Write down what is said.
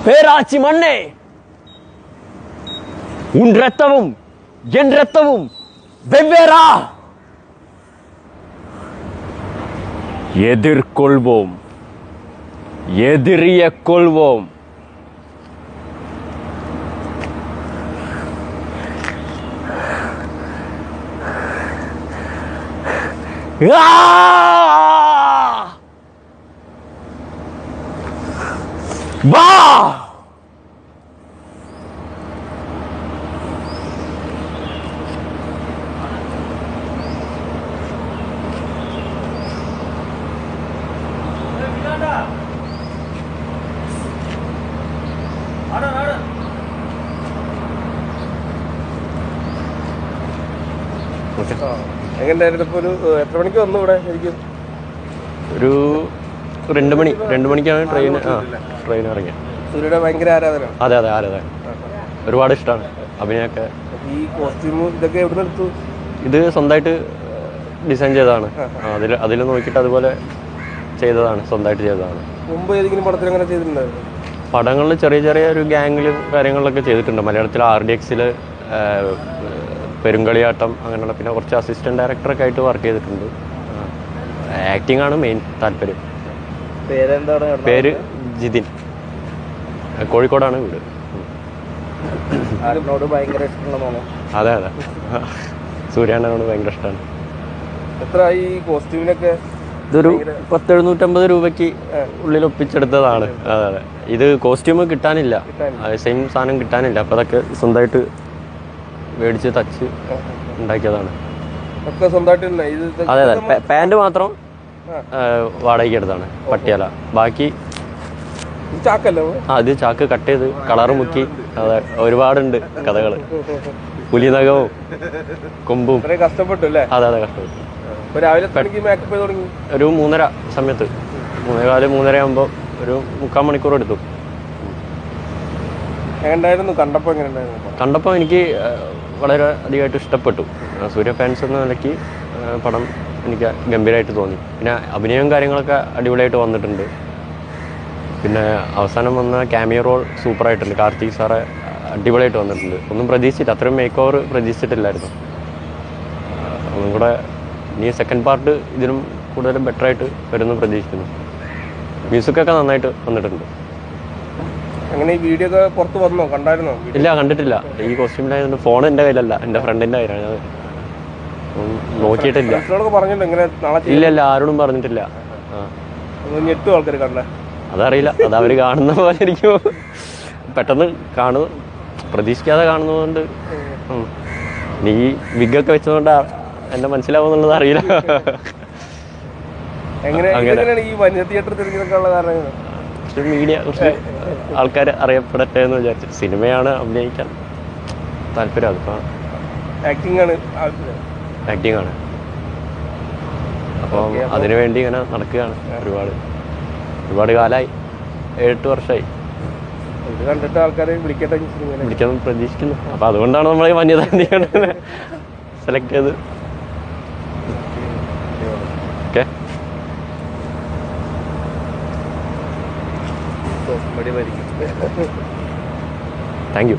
பேராட்சி மண்ணே, உன் ரத்தமும் என் ரத்தமும் வெவ்வேறா? எதிர்கொள்வோம், எதிரிய கொள்வோம். வா! എങ്ങനെയായിരുന്നു? ഇപ്പോൾ എത്ര മണിക്ക് വന്നു ഇവിടെ? ശരിക്കും ഒരു 2 മണിക്കാണ് ട്രെയിൻ ഇറങ്ങിയത്. സൂര്യയുടെ ഭയങ്കര ആരാധനയാണ്. അതെ ആരാധന, ഒരുപാട് ഇഷ്ടമാണ് അഭിനയൊക്കെ. ഈ കോസ്റ്റ്യൂമും ഇതൊക്കെ എവിടെ നിന്ന് എടുത്തു? ഇത് സ്വന്തമായിട്ട് ഡിസൈൻ ചെയ്തതാണ്. അതിൽ നോക്കിയിട്ട് അതുപോലെ ചെയ്തതാണ്, സ്വന്തമായിട്ട് ചെയ്തതാണ്. മുമ്പ് ഏതെങ്കിലും പടത്തിൽ അങ്ങനെ ചെയ്തിട്ടുണ്ടായിരുന്നു? പടങ്ങളിൽ ചെറിയ ഒരു ഗാംഗിലും കാര്യങ്ങളിലൊക്കെ ചെയ്തിട്ടുണ്ട്. മലയാളത്തിൽ RDXൽ പെരുങ്കളിയാട്ടം അങ്ങനെയുള്ള, പിന്നെ കുറച്ച് അസിസ്റ്റന്റ് ഡയറക്ടറൊക്കെ ആയിട്ട് വർക്ക് ചെയ്തിട്ടുണ്ട്. ആക്ടിംഗ് ആണ് മെയിൻ താല്പര്യം. പേര് ജിതിൻ, കോഴിക്കോടാണ് വീട്. ഭയങ്കര ഇഷ്ടമുള്ള? അതെ സൂര്യാനോട് ഭയങ്കര ഇഷ്ടമാണ്. എത്ര ഈ കോസ്റ്റ്യൂമിനൊക്കെ? ഇതൊരു 750 രൂപയ്ക്ക് ഉള്ളിൽ ഒപ്പിച്ചെടുത്തതാണ്. അതെ ഇത് കോസ്റ്റ്യൂം കിട്ടാനില്ല, സെയിം സാധനം കിട്ടാനില്ല. അപ്പോൾ അതൊക്കെ സ്വന്തമായിട്ട് മേടിച്ച് തച്ച് ഉണ്ടാക്കിയതാണ്. അതെ പാൻറ് മാത്രം വാടകയ്ക്ക് എടുത്താണ്, പട്ടിയാല. ബാക്കി ഇത് ചാക്ക് കട്ട് ചെയ്ത് കളറ് മുക്കി. അതെ ഒരുപാടുണ്ട് കഥകൾ. പുലിനകവും കൊമ്പും. കഷ്ടപ്പെട്ടു അല്ലേ? അതെ കഷ്ടപ്പെട്ടു. ഒരു 3:30 സമയത്ത്, 3:15 ആകുമ്പോൾ ഒരു 3/4 മണിക്കൂർ എടുത്തു. കണ്ടപ്പോൾ എനിക്ക് വളരെ അധികമായിട്ട് ഇഷ്ടപ്പെട്ടു. സൂര്യ ഫാൻസ് എന്ന നിലയ്ക്ക് പടം എനിക്ക് ഗംഭീരമായിട്ട് തോന്നി. പിന്നെ അഭിനയവും കാര്യങ്ങളൊക്കെ അടിപൊളിയായിട്ട് വന്നിട്ടുണ്ട്. പിന്നെ അവസാനം വന്ന ക്യാമിയോ റോൾ സൂപ്പറായിട്ടുണ്ട്. കാർത്തിക് സാറെ അടിപൊളിയായിട്ട് വന്നിട്ടുണ്ട്. ഒന്നും പ്രതീക്ഷിച്ചില്ല, അത്രയും മേക്ക് ഓവർ പ്രതീക്ഷിച്ചിട്ടില്ലായിരുന്നു. ഒന്നും കൂടെ ഇനി സെക്കൻഡ് പാർട്ട് ഇതിനും കൂടുതൽ ബെറ്ററായിട്ട് വരുമെന്ന് പ്രതീക്ഷിക്കുന്നു. മ്യൂസിക്കൊക്കെ നന്നായിട്ട് വന്നിട്ടുണ്ട്. അങ്ങനെ ഈ വീഡിയോ ഒക്കെ പുറത്ത് വന്നോ? കണ്ടായിരുന്നോ? ഇല്ല, കണ്ടിട്ടില്ല. ഈ കോസ്റ്റ്യൂമിലായതുകൊണ്ട് ഫോൺ എൻ്റെ കയ്യിലല്ല, എൻ്റെ ഫ്രണ്ടിൻ്റെ കയ്യിലാണ്. ഞാൻ നോക്കിയിട്ടില്ല. ഇല്ല ആരോടും പറഞ്ഞിട്ടില്ല. അതറിയില്ല, അത് അവർ കാണുന്ന പോലെ ഇരിക്കുമോ, പെട്ടെന്ന് പ്രതീക്ഷിക്കാതെ കാണുന്നതുകൊണ്ട്. ഇനി ഈ വിഗൊക്കെ വെച്ചതുകൊണ്ട് എന്നെ മനസ്സിലാവുന്നുള്ളത് അറിയില്ല. മീഡിയ കുറച്ച് ആൾക്കാർ അറിയപ്പെടട്ടെ എന്ന് വിചാരിച്ചു. സിനിമയാണ്, അഭിനയിക്കാൻ താല്പര്യം. അതിപ്പോൾ ആക്ടിങ് ആണ്. അപ്പോൾ അതിനുവേണ്ടി ഇങ്ങനെ നടക്കുകയാണ്. ഒരുപാട് കാലമായി, 7-8 വർഷമായി. കണ്ടിട്ട് ആൾക്കാരെ വിളിക്കാൻ പ്രതീക്ഷിക്കുന്നു. അപ്പോൾ അതുകൊണ്ടാണ് നമ്മൾ വന്യത സെലക്ട് ചെയ്ത്. Okay, thank you.